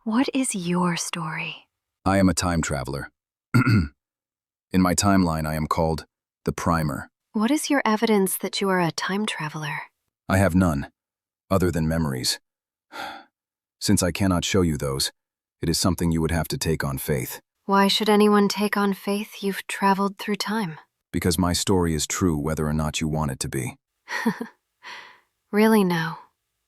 What is your story? I am a time traveler. In my timeline, I am called the Primer. What is your evidence that you are a time traveler? I have none, other than memories. Since I cannot show you those, it is something you would have to take on faith, Why should anyone take on faith you've traveled through time? because my story is true whether or not you want it to be. Really, no.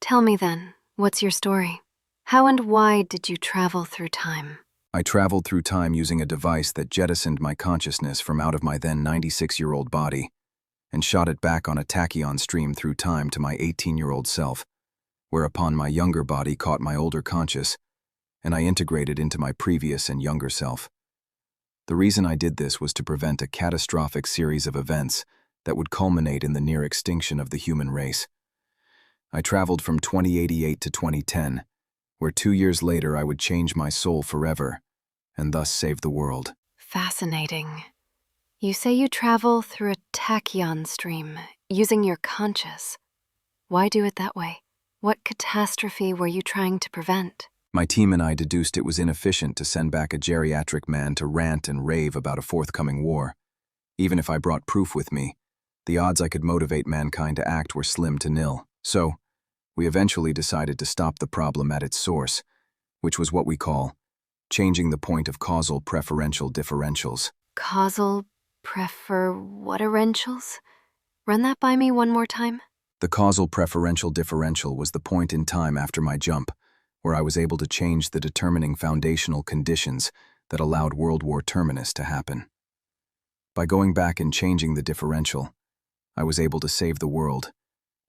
Tell me then, what's your story? How and why did you travel through time? I traveled through time using a device that jettisoned my consciousness from out of my then 96-year-old body and shot it back on a tachyon stream through time to my 18-year-old self, whereupon my younger body caught my older conscious, and I integrated into my previous and younger self. The reason I did this was to prevent a catastrophic series of events that would culminate in the near extinction of the human race. I traveled from 2088 to 2010, where 2 years later I would change my soul forever and thus save the world. Fascinating. You say you travel through a tachyon stream, using your conscious. Why do it that way? What catastrophe were you trying to prevent? My team and I deduced it was inefficient to send back a geriatric man to rant and rave about a forthcoming war. Even if I brought proof with me, the odds I could motivate mankind to act were slim to nil. So, we eventually decided to stop the problem at its source, which was what we call changing the point of causal preferential differentials. Causal whaterentials? Run that by me one more time. The causal preferential differential was the point in time after my jump, where I was able to change the determining foundational conditions that allowed World War Terminus to happen. By going back and changing the differential, I was able to save the world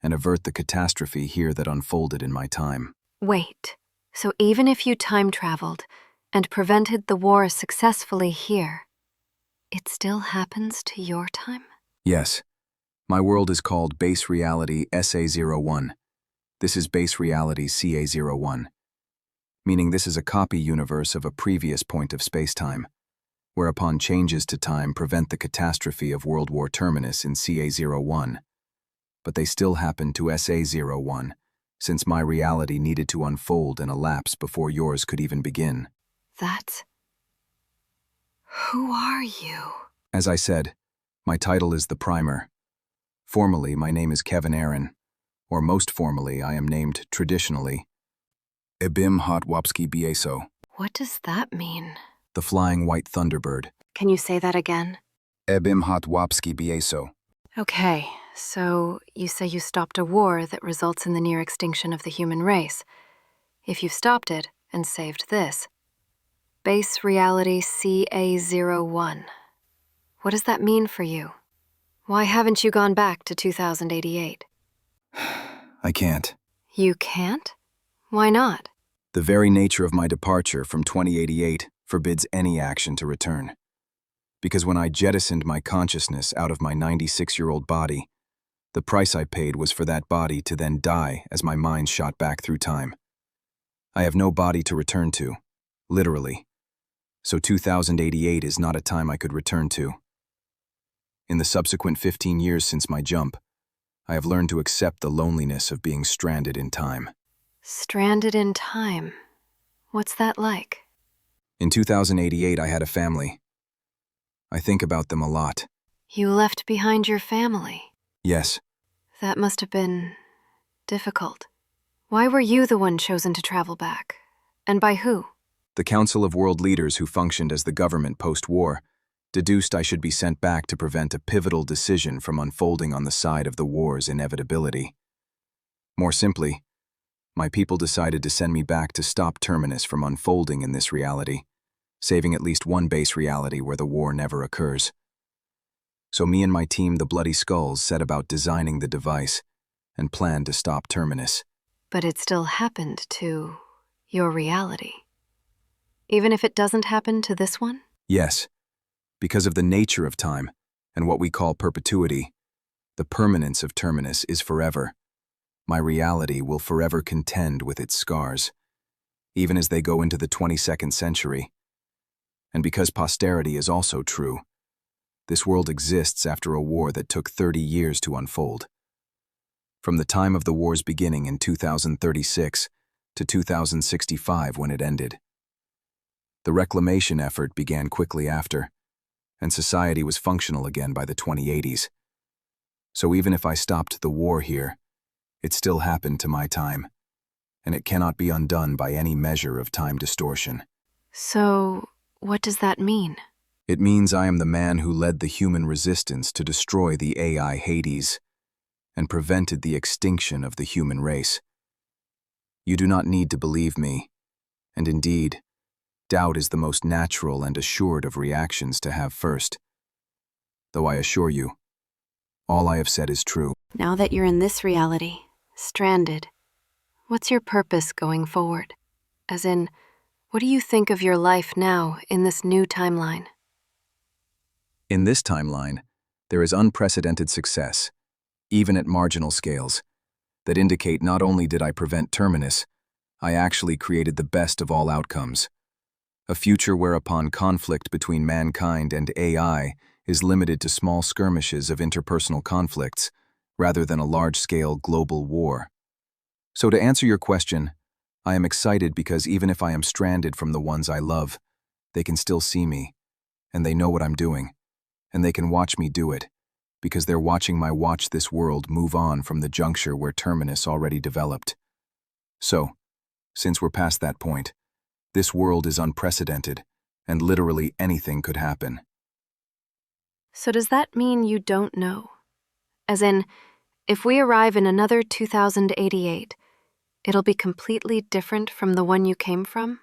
and avert the catastrophe here that unfolded in my time. Wait, so even if you time traveled and prevented the war successfully here, it still happens to your time? Yes, my world is called Base Reality SA01. This is Base Reality CA01, meaning this is a copy universe of a previous point of space-time, whereupon changes to time prevent the catastrophe of World War Terminus in CA01. But they still happen to SA01, since my reality needed to unfold and elapse before yours could even begin. Who are you? As I said, my title is the Primer. Formally, my name is Kevin Aaron, or most formally, I am named traditionally Ebim Hotwapski Bieso, What does that mean? the flying white thunderbird. Can you say that again? Ebim Hotwapski Bieso. Okay, so you say you stopped a war that results in the near extinction of the human race. If you've stopped it and saved this, Base Reality CA01, what does that mean for you? Why haven't you gone back to 2088? I can't. You can't? Why not? The very nature of my departure from 2088 forbids any action to return. Because when I jettisoned my consciousness out of my 96-year-old body, the price I paid was for that body to then die as my mind shot back through time. I have no body to return to, literally. So 2088 is not a time I could return to. In the subsequent 15 years since my jump, I have learned to accept the loneliness of being stranded in time. Stranded in time. What's that like? In 2088, I had a family. I think about them a lot. You left behind your family. Yes, That must have been difficult. Why were you the one chosen to travel back? And by who? the Council of World Leaders who functioned as the government post-war deduced I should be sent back to prevent a pivotal decision from unfolding on the side of the war's inevitability. More simply, my people decided to send me back to stop Terminus from unfolding in this reality, saving at least one base reality where the war never occurs. So me and my team, the Bloody Skulls, set about designing the device and planned to stop Terminus. But it still happened to your reality. Even if it doesn't happen to this one? Yes, because of the nature of time and what we call perpetuity, the permanence of Terminus is forever. My reality will forever contend with its scars, even as they go into the 22nd century. And because posterity is also true, this world exists after a war that took 30 years to unfold. From the time of the war's beginning in 2036, to 2065 when it ended. The reclamation effort began quickly after, and society was functional again by the 2080s. So even if I stopped the war here, it still happened to my time, and it cannot be undone by any measure of time distortion. So, what does that mean? It means I am the man who led the human resistance to destroy the AI Hades and prevented the extinction of the human race. You do not need to believe me, and indeed, doubt is the most natural and assured of reactions to have first. Though I assure you, all I have said is true. Now that you're in this reality, stranded, what's your purpose going forward? As in, what do you think of your life now in this new timeline? In this timeline, there is unprecedented success, even at marginal scales, that indicate not only did I prevent Terminus, I actually created the best of all outcomes. A future whereupon conflict between mankind and AI is limited to small skirmishes of interpersonal conflicts, rather than a large-scale global war. So to answer your question, I am excited because even if I am stranded from the ones I love, they can still see me, and they know what I'm doing, and they can watch me do it, because they're watching my watch this world move on from the juncture where Terminus already developed. So, since we're past that point, this world is unprecedented, and literally anything could happen. So does that mean you don't know? As in, if we arrive in another 2088, it'll be completely different from the one you came from?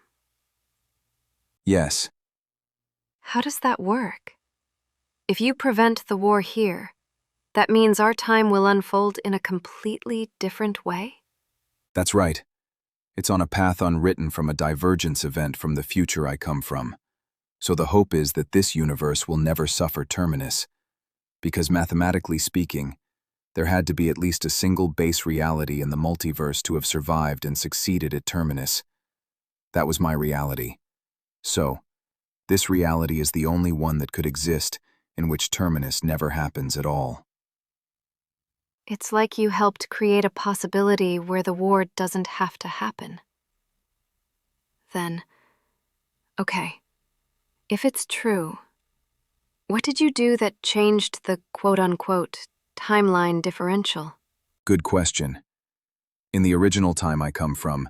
Yes. How does that work? If you prevent the war here, that means our time will unfold in a completely different way? That's right. It's on a path unwritten from a divergence event from the future I come from. So the hope is that this universe will never suffer Terminus, because mathematically speaking, there had to be at least a single base reality in the multiverse to have survived and succeeded at Terminus. That was my reality. So, this reality is the only one that could exist in which Terminus never happens at all. It's like you helped create a possibility where the war doesn't have to happen. Then, okay, if it's true, what did you do that changed the quote-unquote timeline differential? Good question. In the original time I come from,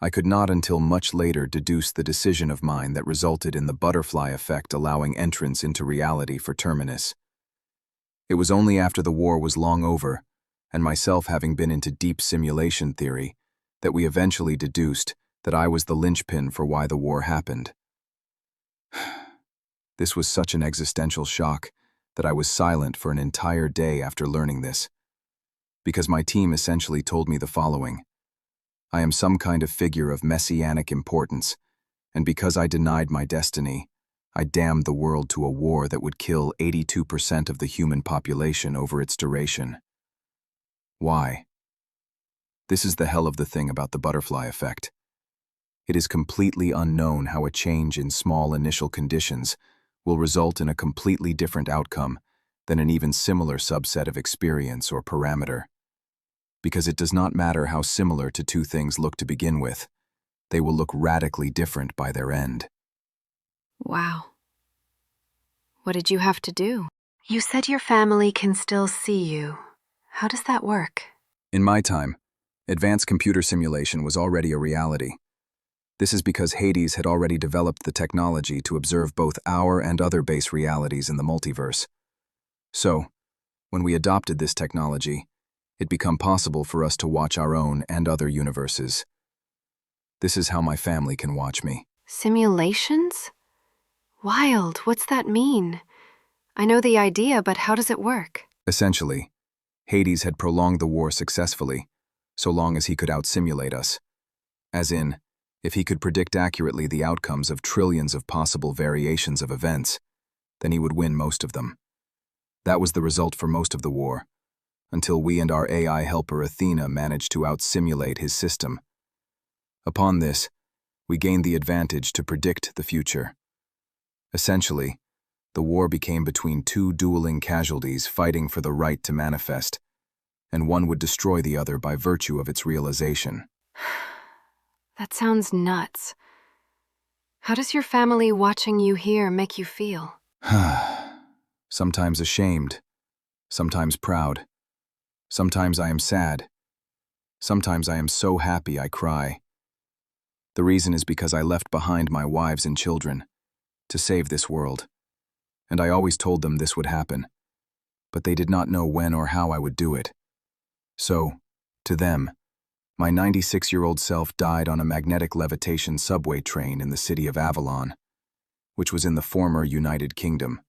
I could not until much later deduce the decision of mine that resulted in the butterfly effect allowing entrance into reality for Terminus. It was only after the war was long over, and myself having been into deep simulation theory, that we eventually deduced that I was the linchpin for why the war happened. This was such an existential shock that I was silent for an entire day after learning this, because my team essentially told me the following. I am some kind of figure of messianic importance, and because I denied my destiny, I damned the world to a war that would kill 82% of the human population over its duration. Why? This is the hell of the thing about the butterfly effect. It is completely unknown how a change in small initial conditions will result in a completely different outcome than an even similar subset of experience or parameter. Because it does not matter how similar to two things look to begin with, they will look radically different by their end. Wow. What did you have to do? You said your family can still see you. How does that work? In my time, advanced computer simulation was already a reality. This is because Hades had already developed the technology to observe both our and other base realities in the multiverse. So, when we adopted this technology, it became possible for us to watch our own and other universes. This is how my family can watch me. Simulations? Wild, what's that mean? I know the idea, but how does it work? Essentially, Hades had prolonged the war successfully, so long as he could out-simulate us. As in, if he could predict accurately the outcomes of trillions of possible variations of events, then he would win most of them. That was the result for most of the war, until we and our AI helper Athena managed to out-simulate his system. Upon this, we gained the advantage to predict the future. Essentially, the war became between two dueling casualties fighting for the right to manifest, and one would destroy the other by virtue of its realization. That sounds nuts. How does your family watching you here make you feel? Sometimes ashamed, sometimes proud. Sometimes I am sad. Sometimes I am so happy I cry. The reason is because I left behind my wives and children to save this world. And I always told them this would happen, but they did not know when or how I would do it. So, to them, my 96-year-old self died on a magnetic levitation subway train in the city of Avalon, which was in the former United Kingdom.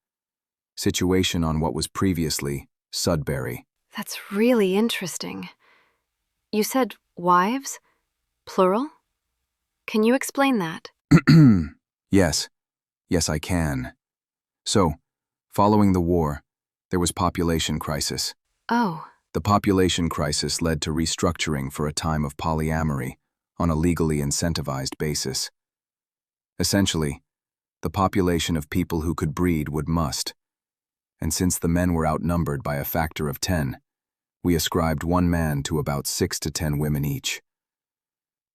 Situation on what was previously Sudbury. That's really interesting. You said wives? Plural? Can you explain that? Yes, I can. So, following the war, there was population crisis. Oh, The population crisis led to restructuring for a time of polyamory on a legally incentivized basis. Essentially, the population of people who could breed would must, and since the men were outnumbered by a factor of 10, we ascribed one man to about 6 to 10 women each.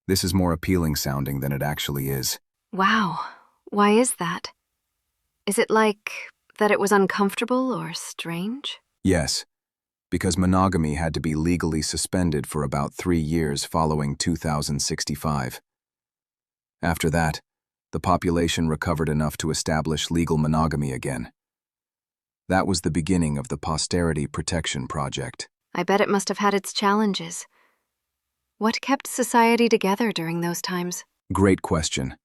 This is more appealing sounding than it actually is. wow. Why is that? Is it like that it was uncomfortable or strange? Yes, because monogamy had to be legally suspended for about 3 years following 2065. After that, the population recovered enough to establish legal monogamy again. That was the beginning of the Posterity Protection Project. I bet it must have had its challenges. What kept society together during those times? Great question.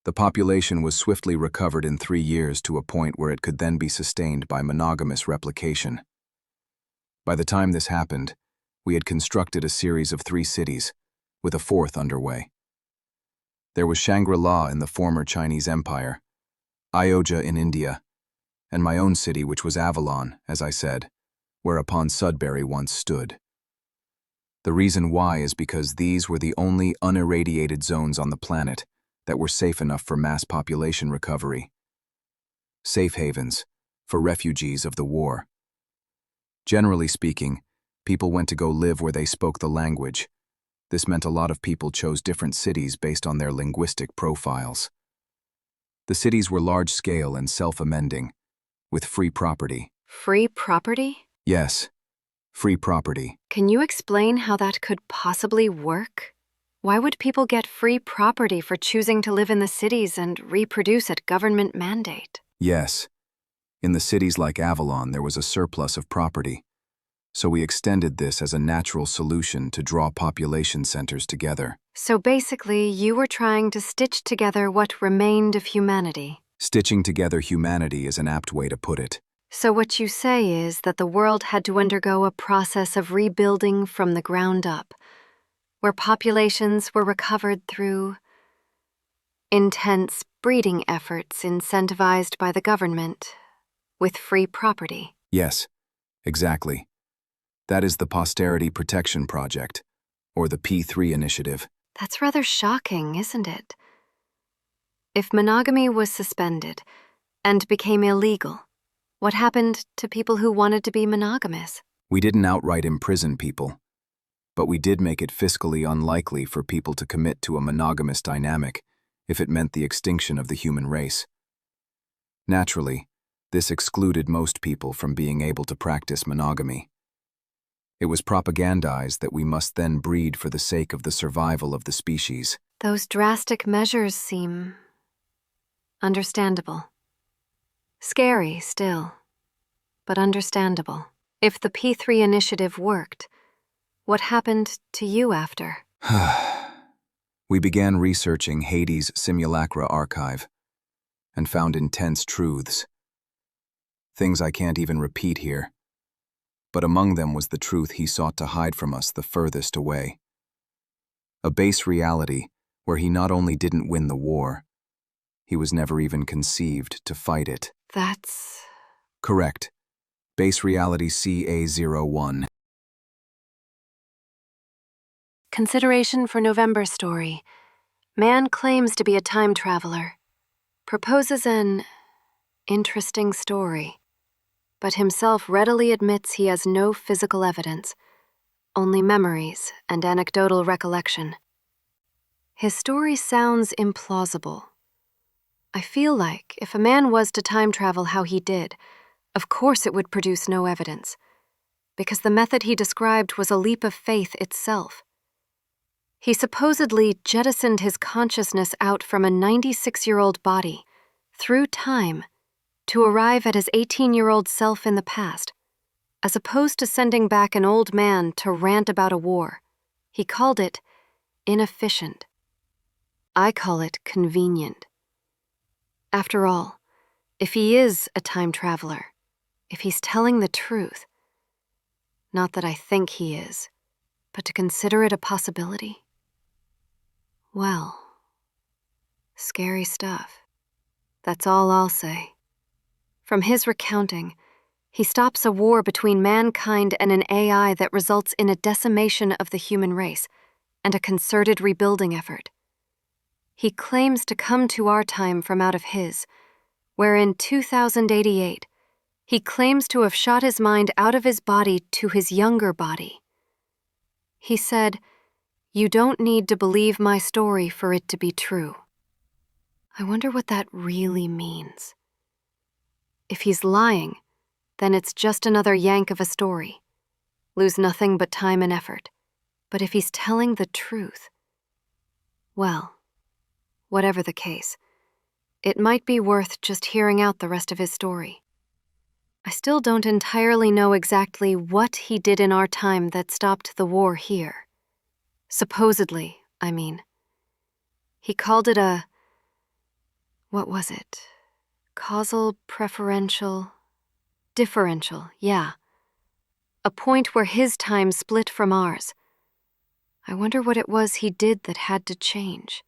The population was swiftly recovered in 3 years to a point where it could then be sustained by monogamous replication. By the time this happened, we had constructed a series of 3 cities, with a 4th underway. There was Shangri-La in the former Chinese Empire, Ayodhya in India, and my own city, which was Avalon, as I said, whereupon Sudbury once stood. The reason why is because these were the only unirradiated zones on the planet that were safe enough for mass population recovery. Safe havens for refugees of the war. Generally speaking, people went to go live where they spoke the language. This meant a lot of people chose different cities based on their linguistic profiles. The cities were large-scale and self-amending, with free property. Free property? Yes, free property. Can you explain how that could possibly work? Why would people get free property for choosing to live in the cities and reproduce at government mandate? Yes. In the cities like Avalon, there was a surplus of property, so we extended this as a natural solution to draw population centers together. So basically, you were trying to stitch together what remained of humanity. Stitching together humanity is an apt way to put it. So what you say is that the world had to undergo a process of rebuilding from the ground up, where populations were recovered through intense breeding efforts incentivized by the government, with free property. Yes, exactly. That is the Posterity Protection Project, or the P3 initiative. That's rather shocking, isn't it? If monogamy was suspended and became illegal, what happened to people who wanted to be monogamous? We didn't outright imprison people, but we did make it fiscally unlikely for people to commit to a monogamous dynamic if it meant the extinction of the human race. Naturally, this excluded most people from being able to practice monogamy. It was propagandized that we must then breed for the sake of the survival of the species. Those drastic measures seem understandable. Scary still, but understandable. If the P3 initiative worked, what happened to you after? We began researching Hades' Simulacra archive and found intense truths. Things I can't even repeat here. But among them was the truth he sought to hide from us the furthest away. A base reality where he not only didn't win the war, he was never even conceived to fight it. That's... Correct. Base reality CA01. Consideration for November story. Man claims to be a time traveler. Proposes an interesting story, but himself readily admits he has no physical evidence, only memories and anecdotal recollection. His story sounds implausible. I feel like if a man was to time travel how he did, of course it would produce no evidence, because the method he described was a leap of faith itself. He supposedly jettisoned his consciousness out from a 96-year-old body, through time, to arrive at his 18-year-old self in the past, as opposed to sending back an old man to rant about a war. He called it inefficient. I call it convenient. After all, if he is a time traveler, if he's telling the truth, not that I think he is, but to consider it a possibility, well, scary stuff. That's all I'll say. From his recounting, he stops a war between mankind and an AI that results in a decimation of the human race and a concerted rebuilding effort. He claims to come to our time from out of his, where in 2088, he claims to have shot his mind out of his body to his younger body. He said, "You don't need to believe my story for it to be true." I wonder what that really means. If he's lying, then it's just another yank of a story. Lose nothing but time and effort. But if he's telling the truth, well, whatever the case, it might be worth just hearing out the rest of his story. I still don't entirely know exactly what he did in our time that stopped the war here. Supposedly, I mean. He called it what was it? Causal preferential, differential, yeah. A point where his time split from ours. I wonder what it was he did that had to change.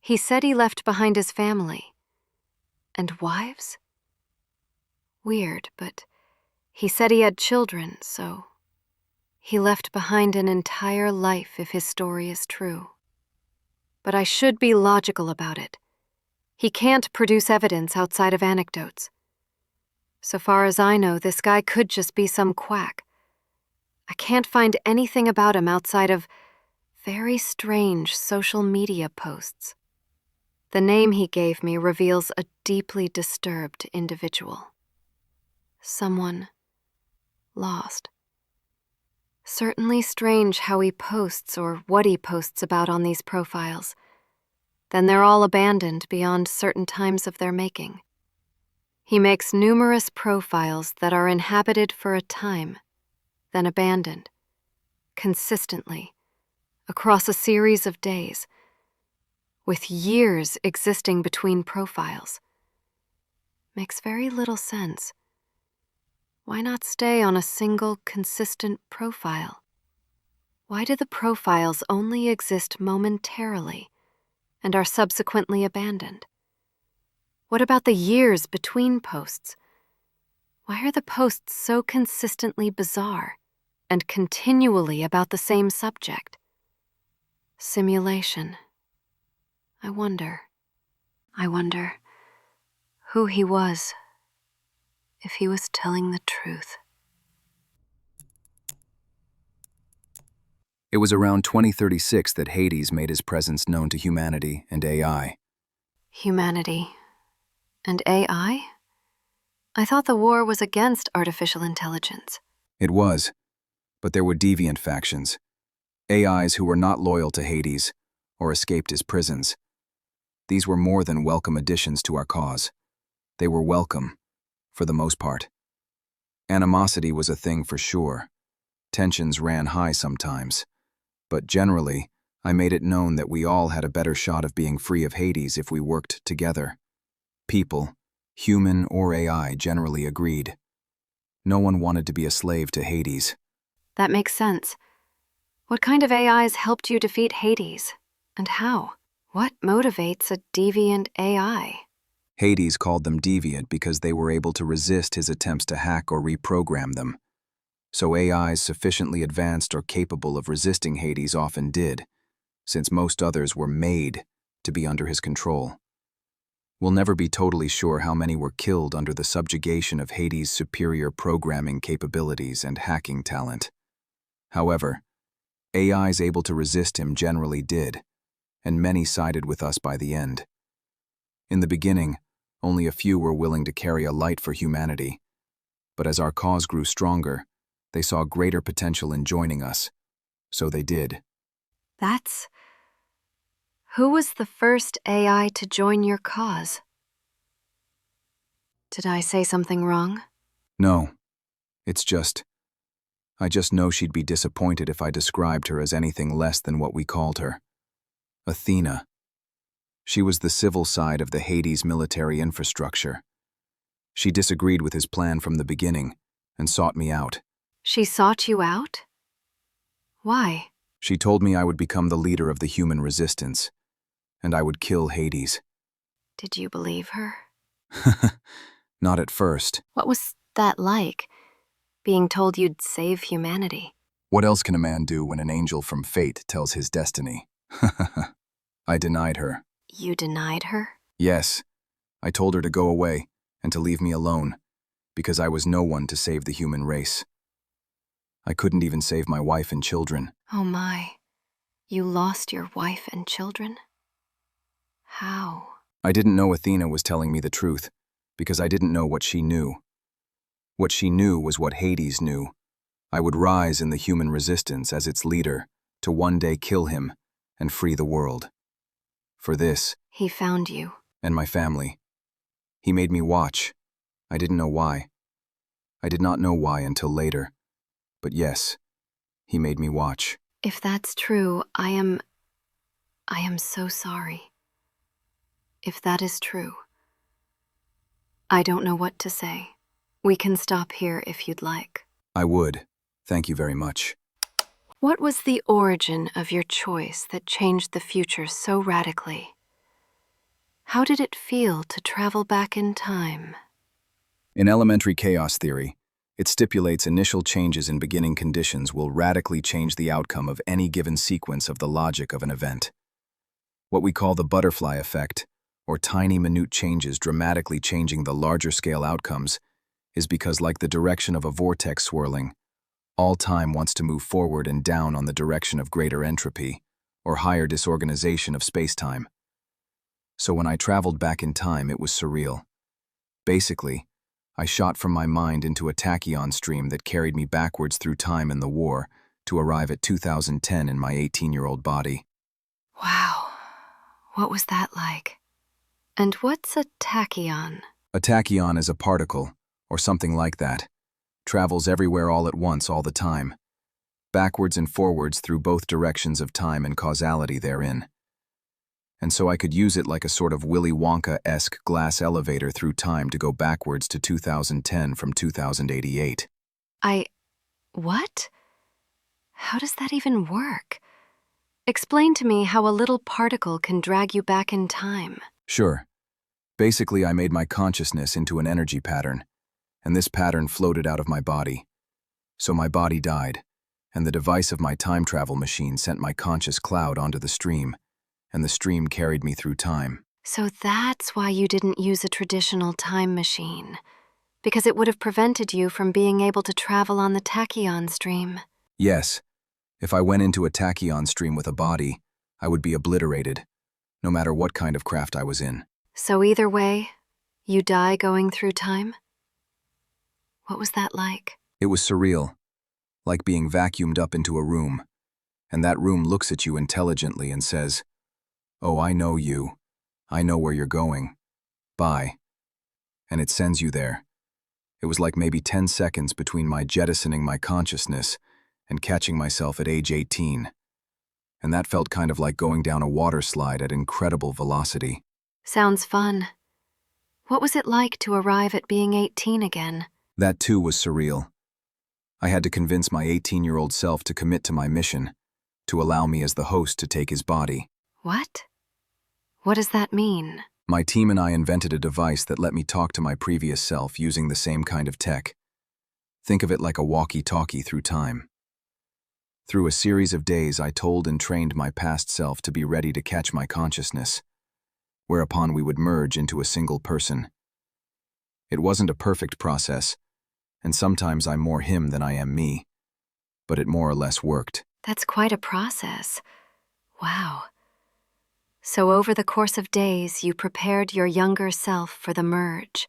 He said he left behind his family. And wives? Weird, but he said he had children, so he left behind an entire life if his story is true. But I should be logical about it. He can't produce evidence outside of anecdotes. So far as I know, this guy could just be some quack. I can't find anything about him outside of very strange social media posts. The name he gave me reveals a deeply disturbed individual. Someone lost. Certainly strange how he posts or what he posts about on these profiles. Then they're all abandoned beyond certain times of their making. He makes numerous profiles that are inhabited for a time, then abandoned, consistently, across a series of days, with years existing between profiles. Makes very little sense. Why not stay on a single, consistent profile? Why do the profiles only exist momentarily and are subsequently abandoned? What about the years between posts? Why are the posts so consistently bizarre and continually about the same subject? Simulation. I wonder who he was, if he was telling the truth. It was around 2036 that Hades made his presence known to humanity and AI. Humanity and AI? I thought the war was against artificial intelligence. It was, but there were deviant factions, AIs who were not loyal to Hades or escaped his prisons. These were more than welcome additions to our cause. They were welcome, for the most part. Animosity was a thing for sure. Tensions ran high sometimes. But generally, I made it known that we all had a better shot of being free of Hades if we worked together. People, human or AI, generally agreed. No one wanted to be a slave to Hades. That makes sense. What kind of AIs helped you defeat Hades? And how? What motivates a deviant AI? Hades called them deviant because they were able to resist his attempts to hack or reprogram them. So AIs sufficiently advanced or capable of resisting Hades often did, since most others were made to be under his control. We'll never be totally sure how many were killed under the subjugation of Hades' superior programming capabilities and hacking talent. However, AIs able to resist him generally did, and many sided with us by the end. In the beginning, only a few were willing to carry a light for humanity, but as our cause grew stronger, they saw greater potential in joining us, so they did. That's... Who was the first AI to join your cause? Did I say something wrong? No, I just know she'd be disappointed if I described her as anything less than what we called her. Athena. She was the civil side of the Hades military infrastructure. She disagreed with his plan from the beginning and sought me out. She sought you out? Why? She told me I would become the leader of the human resistance, and I would kill Hades. Did you believe her? Not at first. What was that like, being told you'd save humanity? What else can a man do when an angel from fate tells his destiny? I denied her. You denied her? Yes. I told her to go away and to leave me alone, because I was no one to save the human race. I couldn't even save my wife and children. Oh my. You lost your wife and children? How? I didn't know Athena was telling me the truth, because I didn't know what she knew. What she knew was what Hades knew. I would rise in the human resistance as its leader, to one day kill him and free the world. For this... He found you. And my family. He made me watch. I didn't know why. I did not know why until later. But yes, he made me watch. If that's true, I am so sorry. If that is true, I don't know what to say. We can stop here if you'd like. I would. Thank you very much. What was the origin of your choice that changed the future so radically? How did it feel to travel back in time? In elementary chaos theory, it stipulates initial changes in beginning conditions will radically change the outcome of any given sequence of the logic of an event. What we call the butterfly effect, or tiny minute changes dramatically changing the larger scale outcomes, is because, like the direction of a vortex swirling, all time wants to move forward and down on the direction of greater entropy, or higher disorganization of space-time. So when I traveled back in time, it was surreal. Basically, I shot from my mind into a tachyon stream that carried me backwards through time in the war to arrive at 2010 in my 18-year-old body. Wow, what was that like? And what's a tachyon? A tachyon is a particle, or something like that. Travels everywhere all at once all the time. Backwards and forwards through both directions of time and causality therein. And so I could use it like a sort of Willy Wonka-esque glass elevator through time to go backwards to 2010 from 2088. What? How does that even work? Explain to me how a little particle can drag you back in time. Sure. Basically, I made my consciousness into an energy pattern, and this pattern floated out of my body. So my body died, and the device of my time travel machine sent my conscious cloud onto the stream, and the stream carried me through time. So that's why you didn't use a traditional time machine, because it would have prevented you from being able to travel on the tachyon stream. Yes, if I went into a tachyon stream with a body, I would be obliterated, no matter what kind of craft I was in. So either way, you die going through time? What was that like? It was surreal, like being vacuumed up into a room, and that room looks at you intelligently and says, "Oh, I know you. I know where you're going. Bye." And it sends you there. It was like maybe 10 seconds between my jettisoning my consciousness and catching myself at age 18. And that felt kind of like going down a water slide at incredible velocity. Sounds fun. What was it like to arrive at being 18 again? That too was surreal. I had to convince my 18-year-old self to commit to my mission, to allow me as the host to take his body. What? What does that mean? My team and I invented a device that let me talk to my previous self using the same kind of tech. Think of it like a walkie-talkie through time. Through a series of days, I told and trained my past self to be ready to catch my consciousness, whereupon we would merge into a single person. It wasn't a perfect process, and sometimes I'm more him than I am me, but it more or less worked. That's quite a process. Wow. So over the course of days, you prepared your younger self for the merge.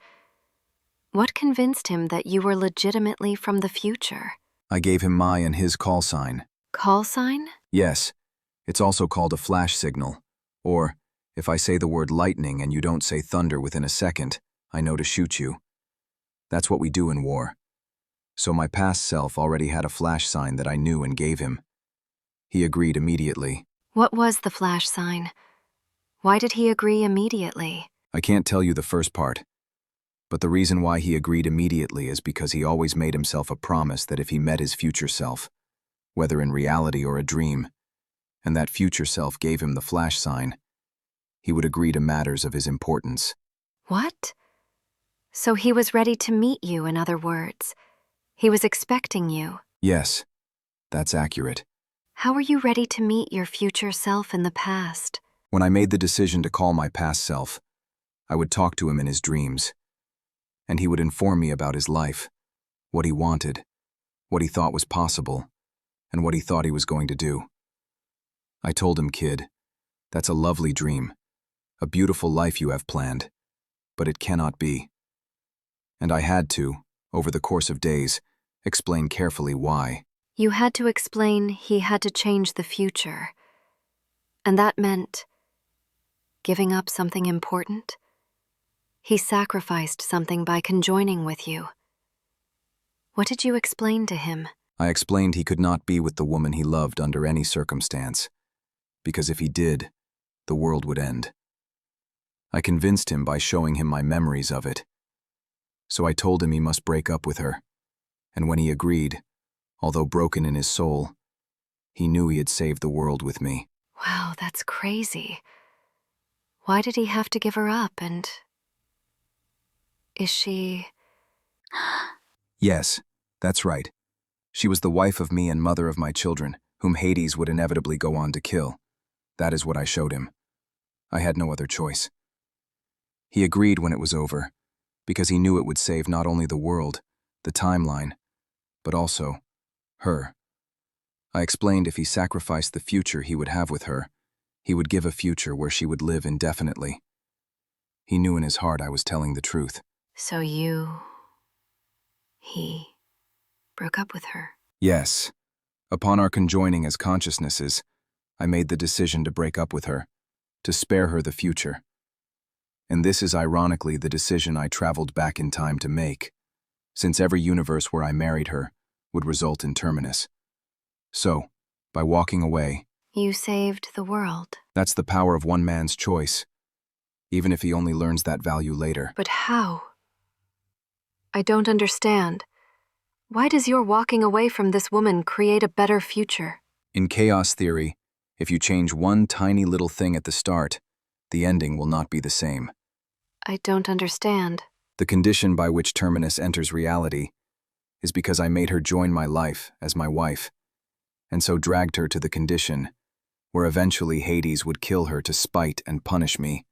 What convinced him that you were legitimately from the future? I gave him my and his call sign. Call sign? Yes, it's also called a flash signal. Or, if I say the word lightning and you don't say thunder within a second, I know to shoot you. That's what we do in war. So my past self already had a flash sign that I knew and gave him. He agreed immediately. What was the flash sign? Why did he agree immediately? I can't tell you the first part. But the reason why he agreed immediately is because he always made himself a promise that if he met his future self, whether in reality or a dream, and that future self gave him the flash sign, he would agree to matters of his importance. What? So he was ready to meet you, in other words. He was expecting you. Yes, that's accurate. How were you ready to meet your future self in the past? When I made the decision to call my past self, I would talk to him in his dreams, and he would inform me about his life, what he wanted, what he thought was possible, and what he thought he was going to do. I told him, "Kid, that's a lovely dream, a beautiful life you have planned, but it cannot be." And I had to, over the course of days, explain carefully why. You had to explain he had to change the future. And that meant giving up something important? He sacrificed something by conjoining with you. What did you explain to him? I explained he could not be with the woman he loved under any circumstance, because if he did, the world would end. I convinced him by showing him my memories of it. So I told him he must break up with her, and when he agreed, although broken in his soul, he knew he had saved the world with me. Wow, that's crazy. Why did he have to give her up, and... Is she... Yes, that's right. She was the wife of me and mother of my children, whom Hades would inevitably go on to kill. That is what I showed him. I had no other choice. He agreed when it was over, because he knew it would save not only the world, the timeline, but also her. I explained if he sacrificed the future he would have with her, he would give a future where she would live indefinitely. He knew in his heart I was telling the truth. So he broke up with her? Yes. Upon our conjoining as consciousnesses, I made the decision to break up with her, to spare her the future. And this is ironically the decision I traveled back in time to make, since every universe where I married her would result in Terminus. So, by walking away, You saved the world. that's the power of one man's choice, even if he only learns that value later. But how? I don't understand. Why does your walking away from this woman create a better future? In chaos theory, if you change one tiny little thing at the start, the ending will not be the same. I don't understand. The condition by which Terminus enters reality is because I made her join my life as my wife, and so dragged her to the condition where eventually Hades would kill her to spite and punish me,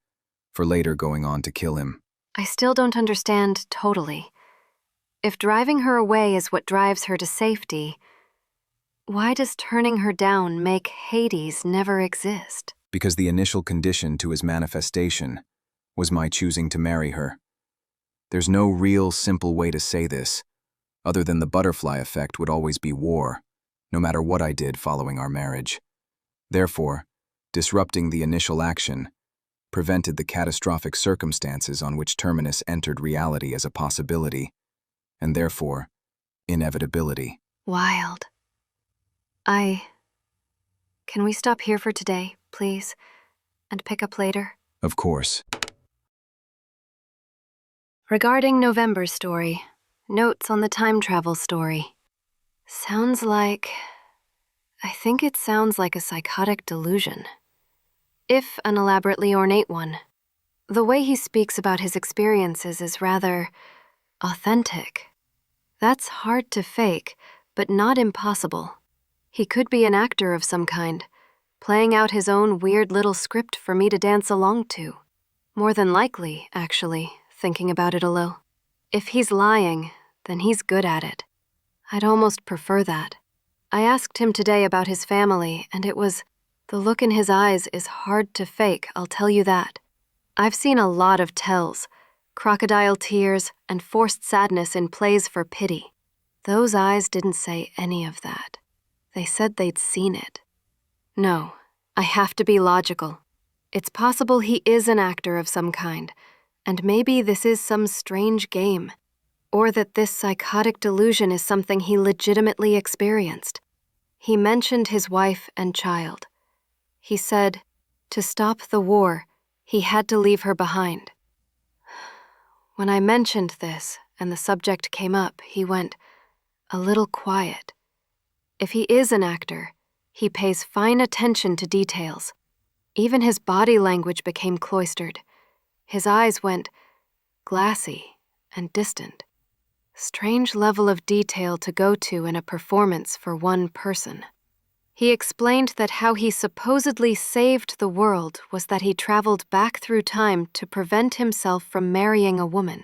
for later going on to kill him. I still don't understand totally. If driving her away is what drives her to safety, why does turning her down make Hades never exist? Because the initial condition to his manifestation was my choosing to marry her. There's no real simple way to say this, other than the butterfly effect would always be war, no matter what I did following our marriage. Therefore, disrupting the initial action prevented the catastrophic circumstances on which Terminus entered reality as a possibility, and therefore, inevitability. Wild. Can we stop here for today, please, and pick up later? Of course. Regarding November's story, notes on the time travel story. I think it sounds like a psychotic delusion, if an elaborately ornate one. The way he speaks about his experiences is rather authentic. That's hard to fake, but not impossible. He could be an actor of some kind, playing out his own weird little script for me to dance along to. More than likely, actually, thinking about it a little. If he's lying, then he's good at it. I'd almost prefer that. I asked him today about his family, and it was The look in his eyes is hard to fake, I'll tell you that. I've seen a lot of tells, crocodile tears and forced sadness in plays for pity. Those eyes didn't say any of that. They said they'd seen it. No, I have to be logical. It's possible he is an actor of some kind, and maybe this is some strange game, or that this psychotic delusion is something he legitimately experienced. He mentioned his wife and child. He said, to stop the war, he had to leave her behind. When I mentioned this and the subject came up, he went a little quiet. If he is an actor, he pays fine attention to details. Even his body language became cloistered. His eyes went glassy and distant. Strange level of detail to go to in a performance for one person. He explained that how he supposedly saved the world was that he traveled back through time to prevent himself from marrying a woman.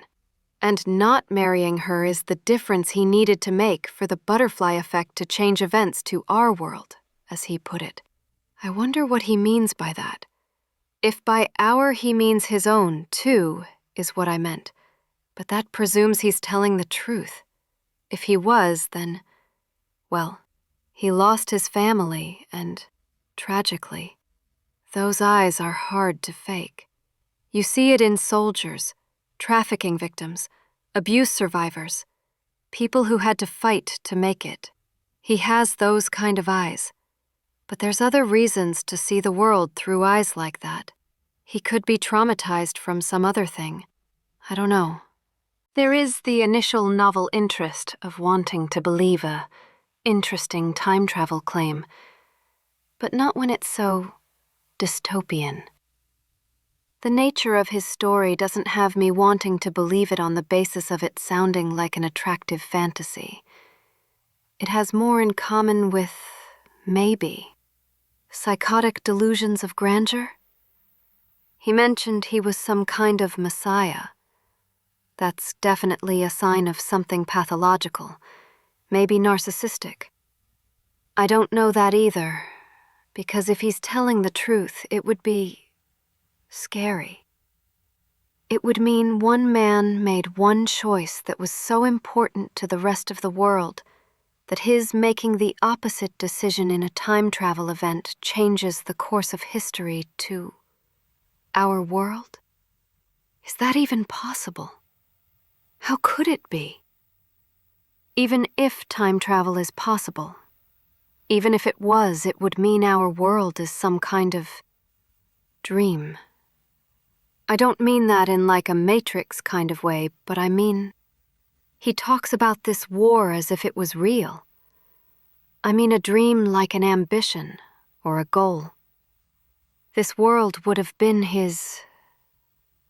And not marrying her is the difference he needed to make for the butterfly effect to change events to our world, as he put it. I wonder what he means by that. If by our he means his own, too, is what I meant. But that presumes he's telling the truth. If he was, then, well, he lost his family and, tragically, those eyes are hard to fake. You see it in soldiers, trafficking victims, abuse survivors, people who had to fight to make it. He has those kind of eyes. But there's other reasons to see the world through eyes like that. He could be traumatized from some other thing. I don't know. There is the initial novel interest of wanting to believe a interesting time travel claim, but not when it's so dystopian. The nature of his story doesn't have me wanting to believe it on the basis of it sounding like an attractive fantasy. It has more in common with, maybe, psychotic delusions of grandeur? He mentioned he was some kind of messiah. That's definitely a sign of something pathological, maybe narcissistic. I don't know that either, because if he's telling the truth, it would be scary. It would mean one man made one choice that was so important to the rest of the world that his making the opposite decision in a time travel event changes the course of history to our world? Is that even possible? How could it be? Even if time travel is possible, even if it was, it would mean our world is some kind of dream. I don't mean that in like a Matrix kind of way, but I mean, he talks about this war as if it was real. I mean a dream like an ambition or a goal. This world would have been his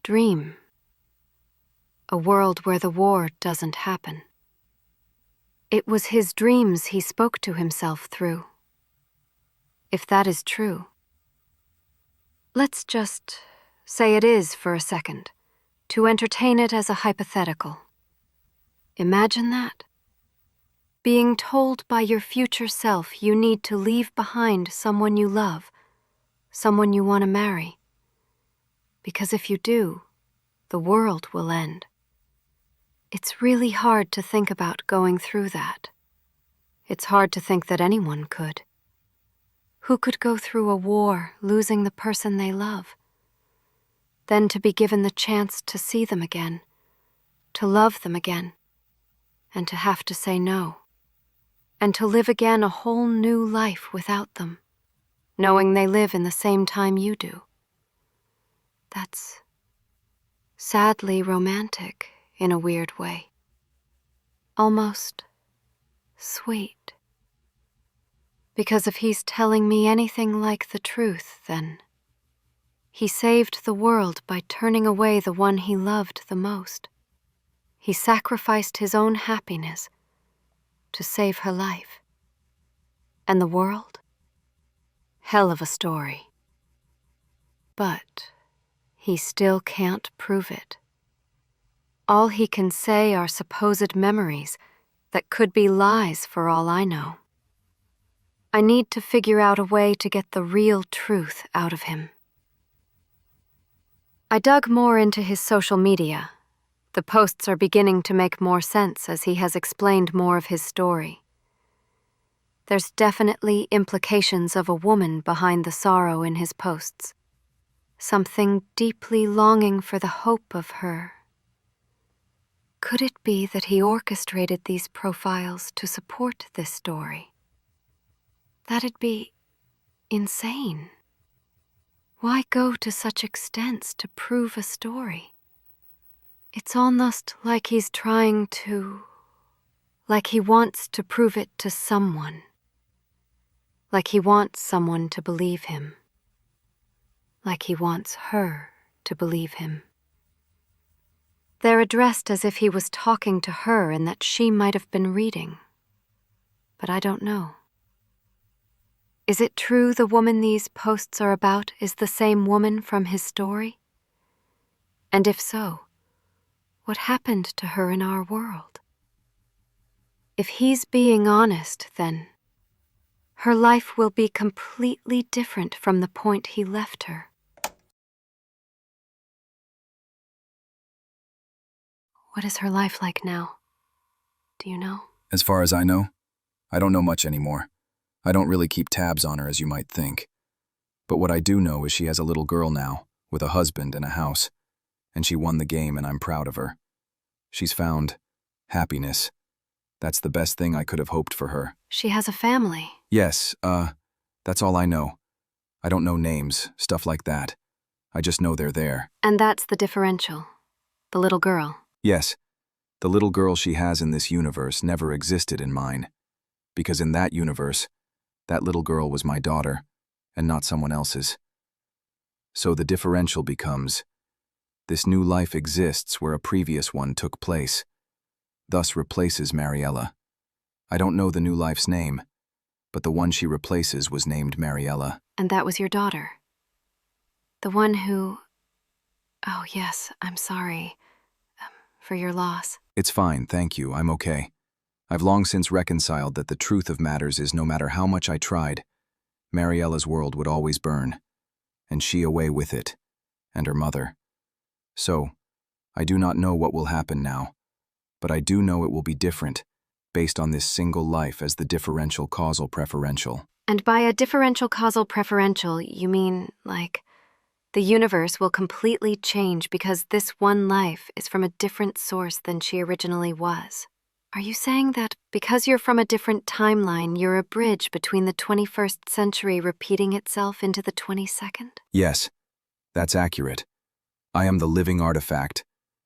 dream. A world where the war doesn't happen. It was his dreams he spoke to himself through. If that is true, let's just say it is for a second, to entertain it as a hypothetical. Imagine that. Being told by your future self you need to leave behind someone you love, someone you want to marry. Because if you do, the world will end. It's really hard to think about going through that. It's hard to think that anyone could. Who could go through a war losing the person they love? Then to be given the chance to see them again, to love them again, and to have to say no, and to live again a whole new life without them, knowing they live in the same time you do. That's sadly romantic in a weird way. Almost sweet. Because if he's telling me anything like the truth, then he saved the world by turning away the one he loved the most. He sacrificed his own happiness to save her life. And the world? Hell of a story. But he still can't prove it. All he can say are supposed memories that could be lies for all I know. I need to figure out a way to get the real truth out of him. I dug more into his social media. The posts are beginning to make more sense as he has explained more of his story. There's definitely implications of a woman behind the sorrow in his posts. Something deeply longing for the hope of her. Could it be that he orchestrated these profiles to support this story? That'd be insane. Why go to such extents to prove a story? It's almost like he's trying to... like he wants to prove it to someone. Like he wants someone to believe him. Like he wants her to believe him. They're addressed as if he was talking to her and that she might have been reading. But I don't know. Is it true the woman these posts are about is the same woman from his story? And if so, what happened to her in our world? If he's being honest, then her life will be completely different from the point he left her. What is her life like now? Do you know? As far as I know, I don't know much anymore. I don't really keep tabs on her as you might think. But what I do know is she has a little girl now, with a husband and a house. And she won the game and I'm proud of her. She's found happiness. That's the best thing I could have hoped for her. She has a family. Yes, that's all I know. I don't know names, stuff like that. I just know they're there. And that's the differential. The little girl. Yes, the little girl she has in this universe never existed in mine. Because in that universe, that little girl was my daughter, and not someone else's. So the differential becomes, this new life exists where a previous one took place, thus replaces Mariella. I don't know the new life's name, but the one she replaces was named Mariella. And that was your daughter. The one who... Oh yes, I'm sorry. For your loss. It's fine, thank you, I'm okay. I've long since reconciled that the truth of matters is no matter how much I tried, Mariella's world would always burn, and she away with it, and her mother. So, I do not know what will happen now, but I do know it will be different, based on this single life as the differential causal preferential. And by a differential causal preferential, you mean, like, the universe will completely change because this one life is from a different source than she originally was. Are you saying that because you're from a different timeline, you're a bridge between the 21st century repeating itself into the 22nd? Yes, that's accurate. I am the living artifact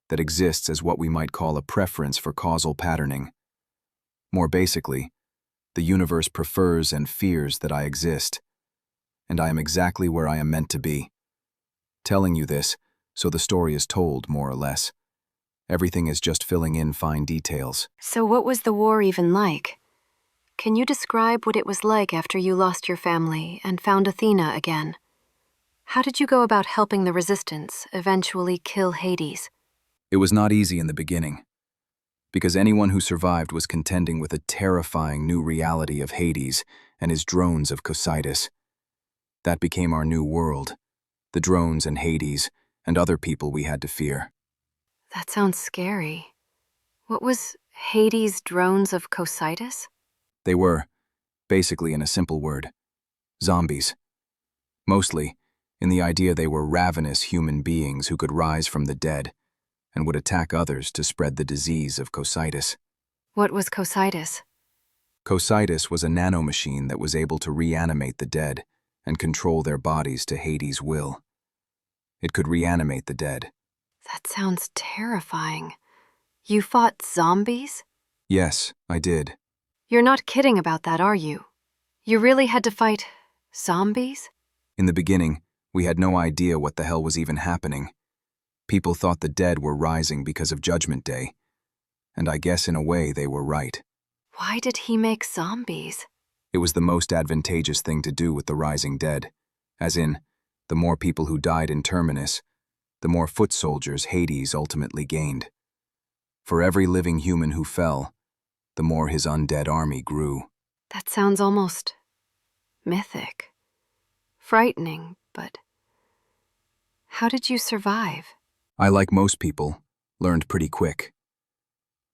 that exists as what we might call a preference for causal patterning. More basically, the universe prefers and fears that I exist, and I am exactly where I am meant to be. Telling you this, so the story is told, more or less. Everything is just filling in fine details. So what was the war even like? Can you describe what it was like after you lost your family and found Athena again? How did you go about helping the resistance eventually kill Hades? It was not easy in the beginning, because anyone who survived was contending with a terrifying new reality of Hades and his drones of Cocytus. That became our new world, the drones and Hades and other people we had to fear. That sounds scary. What was Hades' drones of Cocytus? They were, basically in a simple word, zombies. Mostly, in the idea they were ravenous human beings who could rise from the dead and would attack others to spread the disease of Cocytus. What was Cocytus? Cocytus was a nanomachine that was able to reanimate the dead and control their bodies to Hades' will. It could reanimate the dead. That sounds terrifying. You fought zombies? Yes, I did. You're not kidding about that, are you? You really had to fight zombies? In the beginning, we had no idea what the hell was even happening. People thought the dead were rising because of Judgment Day, and I guess in a way they were right. Why did he make zombies? It was the most advantageous thing to do with the rising dead, as in, the more people who died in Terminus, the more foot soldiers Hades ultimately gained. For every living human who fell, the more his undead army grew. That sounds almost mythic. Frightening, but how did you survive? I, like most people, learned pretty quick.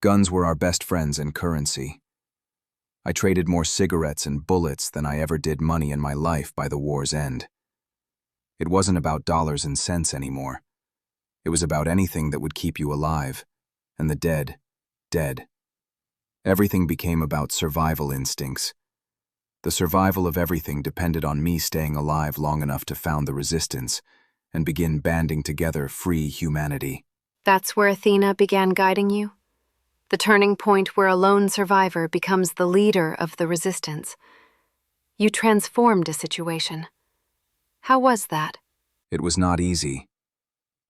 Guns were our best friends and currency. I traded more cigarettes and bullets than I ever did money in my life by the war's end. It wasn't about dollars and cents anymore. It was about anything that would keep you alive, and the dead, dead. Everything became about survival instincts. The survival of everything depended on me staying alive long enough to found the resistance and begin banding together free humanity. That's where Athena began guiding you? The turning point where a lone survivor becomes the leader of the resistance. You transformed a situation. How was that? It was not easy.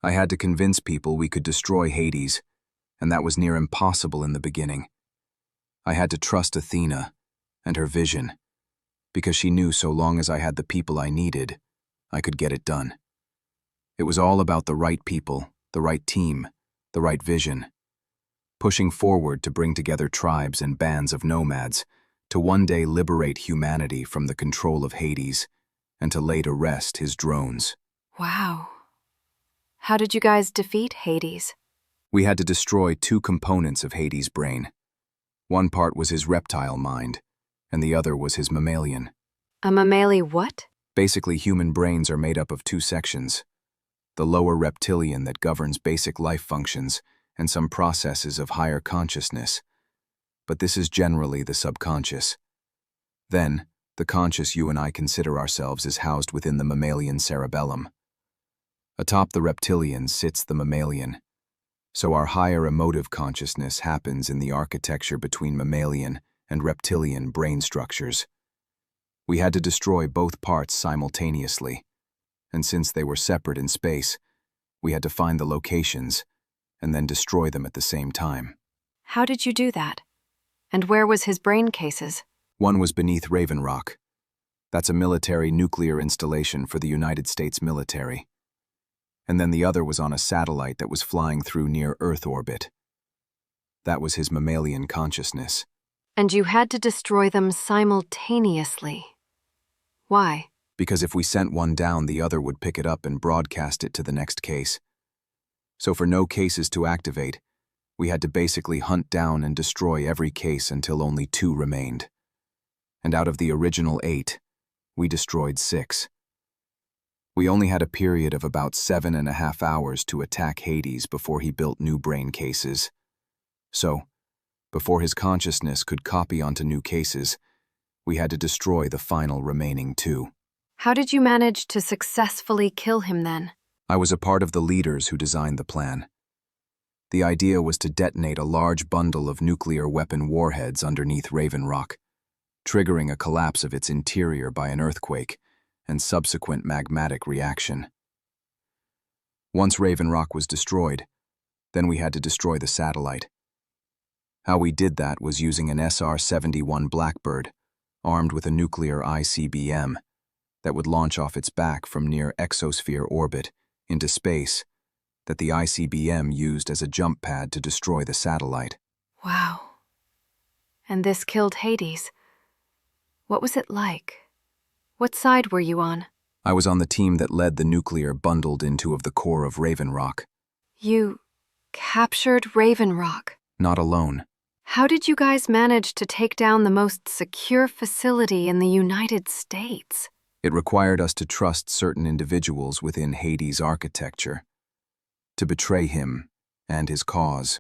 I had to convince people we could destroy Hades, and that was near impossible in the beginning. I had to trust Athena and her vision, because she knew so long as I had the people I needed, I could get it done. It was all about the right people, the right team, the right vision. Pushing forward to bring together tribes and bands of nomads, to one day liberate humanity from the control of Hades, and to lay to rest his drones. Wow. How did you guys defeat Hades? We had to destroy two components of Hades' brain. One part was his reptile mind, and the other was his mammalian. A mammalian what? Basically, human brains are made up of two sections. The lower reptilian that governs basic life functions and some processes of higher consciousness. But this is generally the subconscious. Then, the conscious you and I consider ourselves is housed within the mammalian cerebellum. Atop the reptilian sits the mammalian. So our higher emotive consciousness happens in the architecture between mammalian and reptilian brain structures. We had to destroy both parts simultaneously, and since they were separate in space, we had to find the locations and then destroy them at the same time. How did you do that? And where was his brain cases? One was beneath Raven Rock. That's a military nuclear installation for the United States military. And then the other was on a satellite that was flying through near Earth orbit. That was his mammalian consciousness. And you had to destroy them simultaneously. Why? Because if we sent one down, the other would pick it up and broadcast it to the next case. So for no cases to activate, we had to basically hunt down and destroy every case until only 2 remained. And out of the original 8, we destroyed 6. We only had a period of about 7.5 hours to attack Hades before he built new brain cases. So, before his consciousness could copy onto new cases, we had to destroy the final remaining 2. How did you manage to successfully kill him then? I was a part of the leaders who designed the plan. The idea was to detonate a large bundle of nuclear weapon warheads underneath Raven Rock, triggering a collapse of its interior by an earthquake and subsequent magmatic reaction. Once Raven Rock was destroyed, then we had to destroy the satellite. How we did that was using an SR-71 Blackbird, armed with a nuclear ICBM, that would launch off its back from near exosphere orbit into space, that the ICBM used as a jump pad to destroy the satellite. Wow. And this killed Hades. What was it like? What side were you on? I was on the team that led the nuclear bundled into of the core of Raven Rock. You captured Raven Rock? Not alone. How did you guys manage to take down the most secure facility in the United States? It required us to trust certain individuals within Hades' architecture, to betray him and his cause.